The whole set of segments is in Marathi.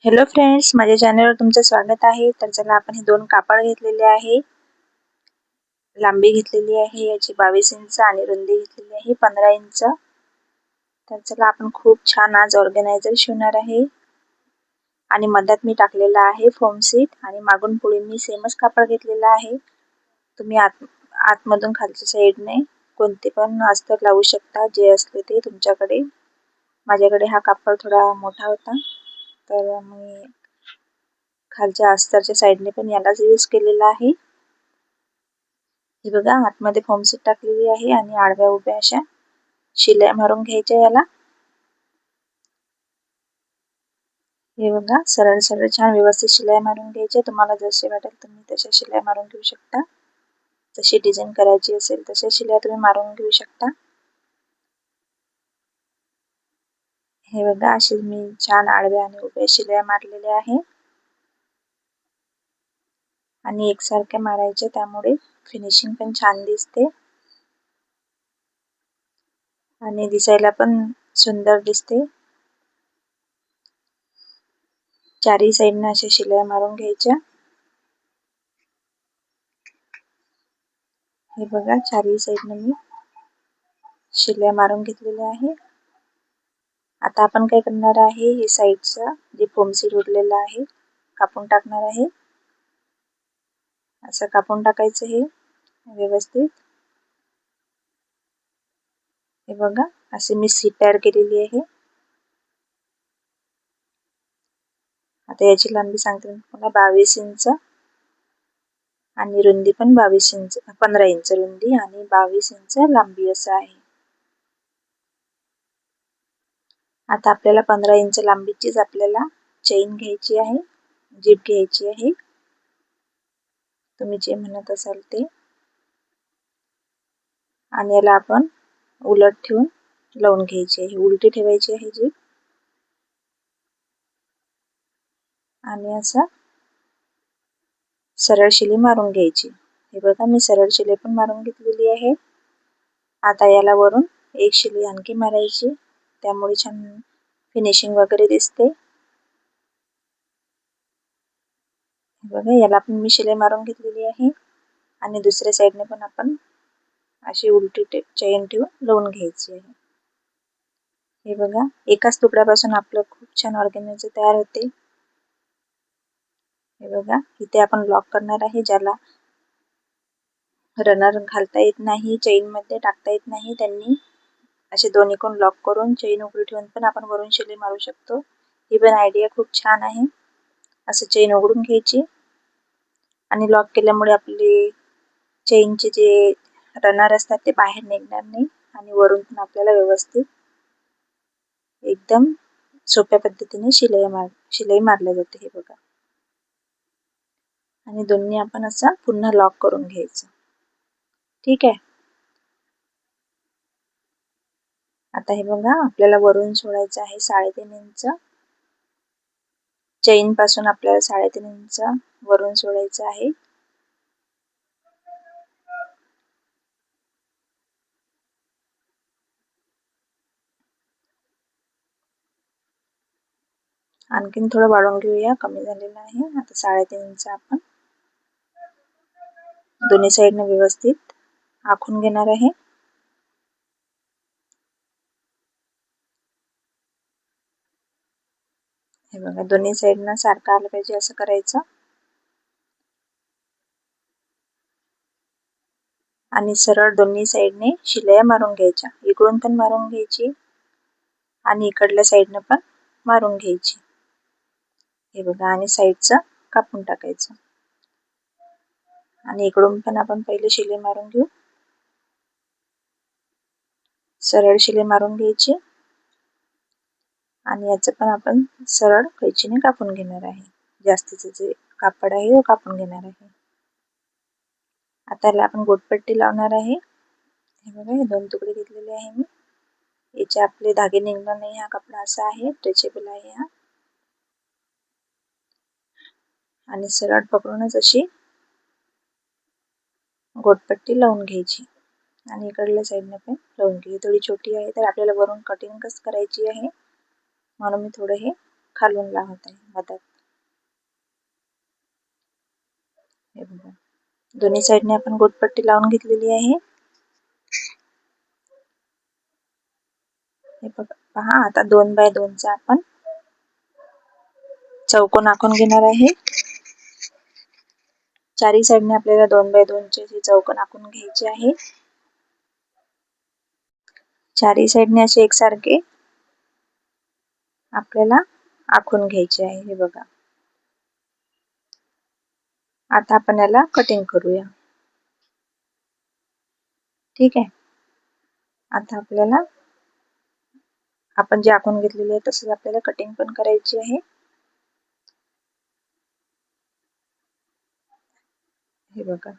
हॅलो फ्रेंड्स, माझ्या चॅनलवर तुमचं स्वागत आहे. तर चला आपण हे दोन कापड घेतलेले आहे. लांबी घेतलेली आहे याची 22 इंच आणि रुंदी घेतलेली आहे 15 इंच. तर चला आपण खूप छान आज ऑर्गनायझर शिवणार आहे. आणि मध्यात मी टाकलेला आहे फोम सीट आणि मागून पुढे मी सेमच कापड घेतलेला आहे. तुम्ही आतमधून खालच्या साईडने कोणते पण अस्तर लावू शकता, जे असले ते तुमच्याकडे. माझ्याकडे हा कापड थोडा मोठा होता, तर मी खालच्या अस्तरच्या साईडने पण यालाच यूज केलेला आहे. हे बघा, आतमध्ये फोम सीट टाकलेली आहे आणि आडव्या उभ्या अशा शिलाई मारून घ्यायच्या याला. हे बघा, सरळ सरळ छान व्यवस्थित शिलाई मारून घ्यायच्या. तुम्हाला जसे वाटेल तुम्ही तशा शिलाई मारून घेऊ शकता. जशी डिझाईन करायची असेल तशा शिलाई तुम्ही मारून घेऊ शकता. हे बघा, अशी मी छान आडव्या आणि उभ्या शिलाई मारलेल्या आहे आणि एकसारख्या मारायच्या, त्यामुळे फिनिशिंग पण छान दिसते आणि दिसायला पण सुंदर दिसते. चारही साईडने अशा शिलाई मारून घ्यायच्या. हे बघा, चारही साईडने मी शिलाई मारून घेतलेल्या आहे. आता आपण काय करणार आहे, हे साईडचा जे फोम सीट उरलेला आहे कापून टाकणार आहे. असं कापून टाकायचं हे व्यवस्थित. हे बघा, असे मी सीट तयार केलेली आहे. आता याची लांबी सांगते मी पुन्हा 22 इंच आणि रुंदी पण 15 इंच रुंदी आणि 22 इंच लांबी असं आहे. आता आपल्याला 15 इंच लांबीचीच आपल्याला चेन घ्यायची आहे, जीप घ्यायची आहे, तुम्ही जे म्हणत असाल ते. आणि याला आपण उलट ठेवून लावून घ्यायची आहे, उलटी ठेवायची आहे जीप. आणि असं सरळ शिलाई मारून घ्यायची. हे बघा, मी सरळ शिलाई पण मारून घेतलेली आहे. आता याला वरून एक शिलाई आणखी मारायची, त्यामुळे छान फिनिशिंग वगैरे दिसते. बघा, याला पण मी शिलाई मारून घेतलेली आहे आणि दुसऱ्या साईडने पण आपण अशी उलटी चेन ठेवून लावून घ्यायची आहे. हे बघा, एकाच तुकड्यापासून आपलं खूप छान ऑर्गनायझर तयार होते. हे बघा, इथे आपण लॉक करणार आहे. ज्याला रनर घालता येत नाही, चेन मध्ये टाकता येत नाही, त्यांनी असे दोन्ही कोण लॉक करून चेन उघडी ठेवून पण आपण वरून शिलाई मारू शकतो. ही पण आयडिया खूप छान आहे. असं चेन उघडून घ्यायची आणि लॉक केल्यामुळे आपले चेनचे जे रनर असतात ते बाहेर निघणार नाही आणि वरून पण आपल्याला व्यवस्थित एकदम सोप्या पद्धतीने शिलाई मारल्या जाते. हे बघा, आणि दोन्ही आपण असं पुन्हा लॉक करून घ्यायचं. ठीक आहे. आता हे बघा, आपल्याला वरून सोडायचं आहे 3.5 इंच. चेन पासून आपल्याला 3.5 इंच वरून सोडायचं आहे. आणखीन थोडं वाढवून घेऊया, कमी झालेलं आहे. आता 3.5 इंच आपण दोन्ही साईडने व्यवस्थित आखून घेणार आहे. हे बघा, दोन्ही साईडनं सारखं आलं पाहिजे असं करायचं. आणि सरळ दोन्ही साईडने शिलाई मारून घ्यायच्या. इकडून पण मारून घ्यायची आणि इकडल्या साईडनं पण मारून घ्यायची. हे बघा, आणि साईडचं कापून टाकायचं आणि इकडून पण आपण पहिले शिलाई मारून घेऊ. सरळ शिलाई मारून घ्यायची आणि याचं पण आपण सरळ कैचीने कापून घेणार आहे. जास्तीचं जे कापड आहे ते कापून घेणार आहे. आता याला आपण गोटपट्टी लावणार आहे. हे बघा, हे 2 तुकडे घेतलेले आहे मी. याचे आपले धागे निघणार नाही. हा कपडा असा आहे, स्ट्रेचेबल आहे हा. आणि सरळ पकडूनच अशी गोटपट्टी लावून घ्यायची आणि इकडल्या साईडने पण लावून घ्यायची. थोडी छोटी आहे, तर आपल्याला वरून कटिंग करायची आहे, म्हणून मी थोडं हे खालून लावत आहे मधात. हे बघा, दोन्ही साईडने आपण गोटपट्टी लावून घेतलेली आहे. हे बघा, पहा आता 2 बाय 2 चा आपण चौकोन आखून घेणार आहे. चारी साईडने आपल्याला 2 बाय 2 चे चौकोन आखून घ्यायचे आहे. चारी साईडने असे एकसारखे आपल्याला आखून घ्यायचे आहे. हे बघा, आता आपण याला कटिंग करूया. ठीक आहे. आता आपल्याला आपण जे आखून घेतलेले आहे तसंच आपल्याला कटिंग पण करायची आहे. हे बघा,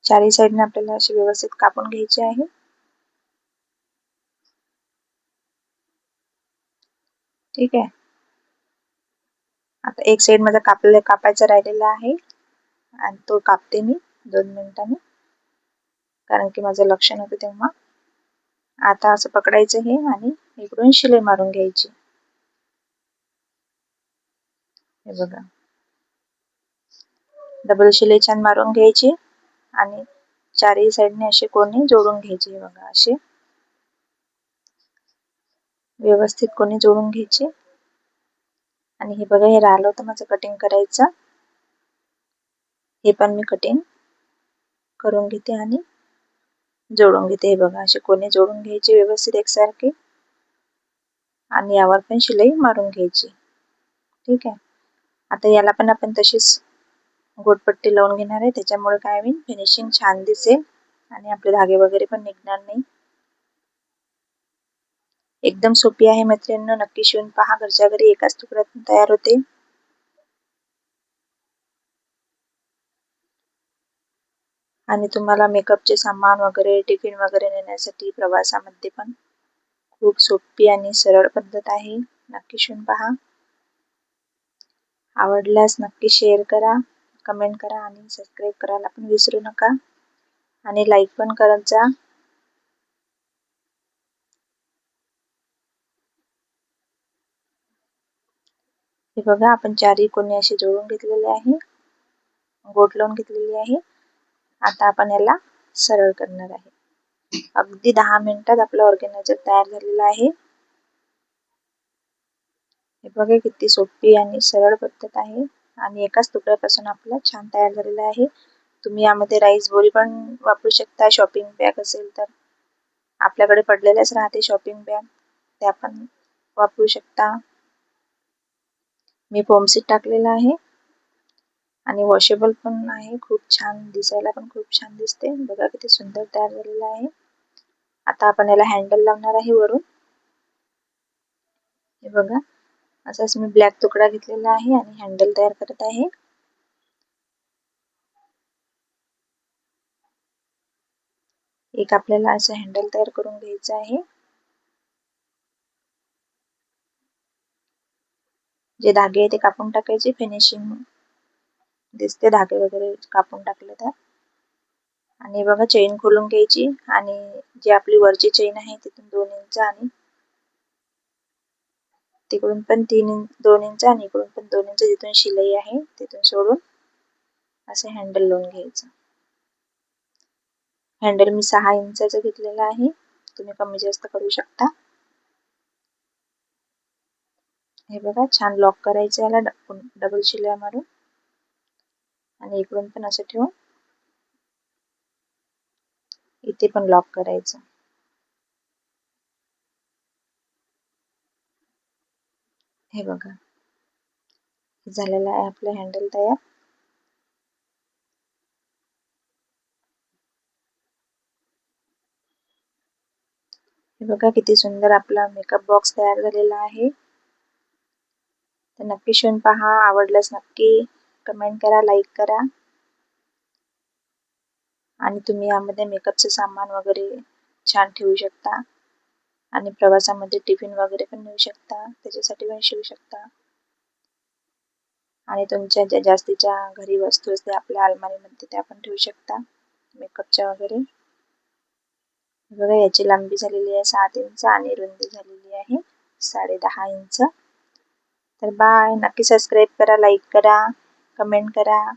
चारी साईडने आपल्याला अशी व्यवस्थित कापून घ्यायची आहे. ठीक आहे. आता एक साईड माझा कापायचा राहिलेला आहे आणि तो कापते मी 2 मिनिटांनी, कारण की माझं लक्ष नव्हतं तेव्हा. आता असं पकडायचं हे आणि इकडून शिलाई मारून घ्यायची. हे बघा, डबल शिलाई छान मारून घ्यायची आणि चारही साईडने असे कोणी जोडून घ्यायचे. हे बघा, असे व्यवस्थित कोणी जोडून घ्यायचे. आणि हे बघा, हे राहिलं होतं माझं कटिंग करायचं. हे पण मी कटिंग करून घेते आणि जोडून घेते. हे बघा, असे कोणी जोडून घ्यायचे व्यवस्थित एकसारखे आणि यावर पण शिलाई मारून घ्यायची. ठीक आहे. आता याला पण आपण तशीच गोटपट्टी लावून घेणार आहे. त्याच्यामुळे काय होईल, फिनिशिंग छान दिसेल आणि आपले धागे वगैरे पण निघणार नाही. एकदम सोपी आहे मैत्रिणींनो, नक्की शिवून पहा. घरच्या घरी एकाच तुकड्यात तयार होते. आणि तुम्हाला मेकअपचे सामान वगैरे, टिफिन वगैरे नेण्यासाठी प्रवासामध्ये पण खूप सोपी आणि सरळ पद्धत आहे. नक्की शिवून पहा. आवडल्यास नक्की शेअर करा, कमेंट करा आणि सबस्क्राईब करायला पण विसरू नका. आणि लाईक पण करत जा. हे बघा, आपण चारही कोणी असे जोडून घेतलेले आहे, गोट लावून घेतलेली आहे. आता आपण याला सरळ करणार आहे. अगदी 10 मिनिटात आपलं ऑर्गनायझर तयार झालेलं आहे. हे बघा, किती सोपी आणि सरळ पद्धत आहे आणि एकाच तुकड्यापासून आपलं छान तयार झालेलं आहे. तुम्ही यामध्ये राईस बोरी पण वापरू शकता. शॉपिंग बॅग असेल तर आपल्याकडे पडलेल्याच राहते शॉपिंग बॅग, त्या पण वापरू शकता. मी फोमसीट टाकलेला आहे आणि वॉशेबल पण आहे. खूप छान दिसायला पण खूप छान दिसते. बघा किती सुंदर तयार झालेला आहे. आता आपण याला हँडल लावणार आहे वरून. हे बघा, असाच मी ब्लॅक तुकडा घेतलेला आहे आणि हँडल तयार करत आहे. एक आपल्याला असं हँडल तयार करून घ्यायचं आहे. जे धागे आहे ते कापून टाकायचे. फिनिशिंग दिसते धागे वगैरे कापून टाकले तर. आणि बघा, चेन खोलून घ्यायची आणि जी आपली वरची चेन आहे तिथून 2 इंच आणि तिकडून पण 2 इंच आणि इकडून पण 2 इंच जिथून शिलाई आहे तिथून सोडून असे हँडल लावून घ्यायचं. हँडल मी 6 इंचाचं घेतलेलं आहे, तुम्ही कमी जास्त करू शकता. हे बघा, छान लॉक करायचं याला डबल शिलाई मारून आणि इकडून पण असं ठेवून इथे पण लॉक करायचं. हे बघा, झालेलं आहे आपलं हँडल तयार. हे बघा, किती सुंदर आपला मेकअप बॉक्स तयार झालेला आहे. तर नक्की शिवून पहा. आवडल्यास नक्की कमेंट करा, लाईक करा. आणि तुम्ही यामध्ये मेकअपचे सामान वगैरे छान ठेवू शकता आणि प्रवासामध्ये टिफिन वगैरे पण नेऊ शकता, त्याच्यासाठी पण शिवू शकता. आणि तुमच्या ज्या जास्तीच्या घरी वस्तू असते आपल्या अलमारीमध्ये त्या पण ठेवू शकता मेकअपच्या वगैरे. बघा, याची लांबी झालेली आहे 7 इंच आणि रुंदी झालेली आहे 10.5 इंच. तर बाय. नक्की सबस्क्राईब करा, लाईक करा, कमेंट करा.